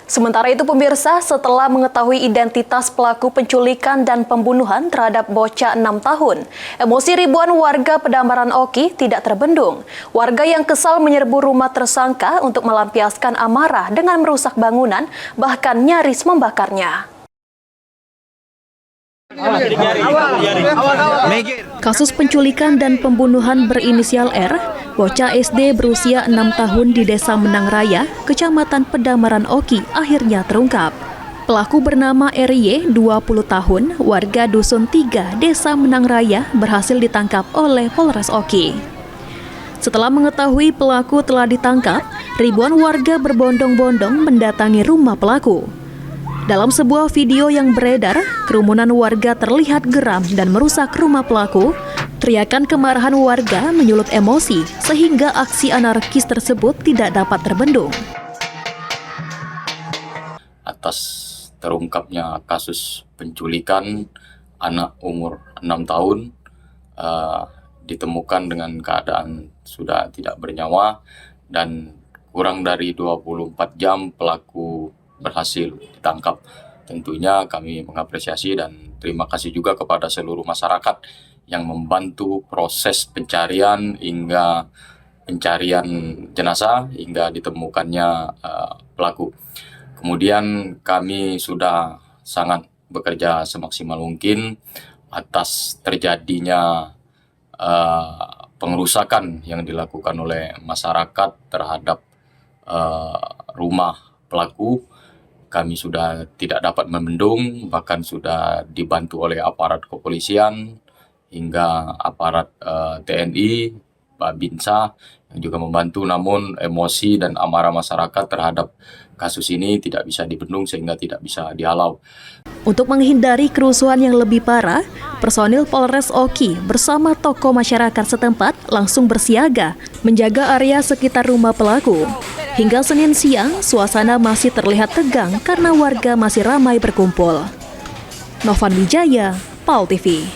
Sementara itu pemirsa, setelah mengetahui identitas pelaku penculikan dan pembunuhan terhadap bocah 6 tahun, emosi ribuan warga Pedamaran Oki tidak terbendung. Warga yang kesal menyerbu rumah tersangka untuk melampiaskan amarah dengan merusak bangunan, bahkan nyaris membakarnya. Kasus penculikan dan pembunuhan berinisial R, bocah SD berusia 6 tahun di Desa Menang Raya, Kecamatan Pedamaran Oki, akhirnya terungkap. Pelaku bernama RY, 20 tahun, warga Dusun 3, Desa Menang Raya, berhasil ditangkap oleh Polres Oki. Setelah mengetahui pelaku telah ditangkap, ribuan warga berbondong-bondong mendatangi rumah pelaku. Dalam sebuah video yang beredar, kerumunan warga terlihat geram dan merusak rumah pelaku. Teriakan kemarahan warga menyulut emosi sehingga aksi anarkis tersebut tidak dapat terbendung. Atas terungkapnya kasus penculikan anak umur 6 tahun ditemukan dengan keadaan sudah tidak bernyawa dan kurang dari 24 jam pelaku berhasil ditangkap. Tentunya kami mengapresiasi dan terima kasih juga kepada seluruh masyarakat yang membantu proses pencarian hingga pencarian jenazah hingga ditemukannya pelaku. Kemudian kami sudah sangat bekerja semaksimal mungkin atas terjadinya pengerusakan yang dilakukan oleh masyarakat terhadap rumah pelaku. Kami sudah tidak dapat membendung, bahkan sudah dibantu oleh aparat kepolisian hingga aparat TNI, Babinsa yang juga membantu, namun emosi dan amarah masyarakat terhadap kasus ini tidak bisa dibendung sehingga tidak bisa dihalau. Untuk menghindari kerusuhan yang lebih parah, personil Polres Oki bersama tokoh masyarakat setempat langsung bersiaga menjaga area sekitar rumah pelaku. Hingga Senin siang, suasana masih terlihat tegang karena warga masih ramai berkumpul. Novan Wijaya, PAL TV.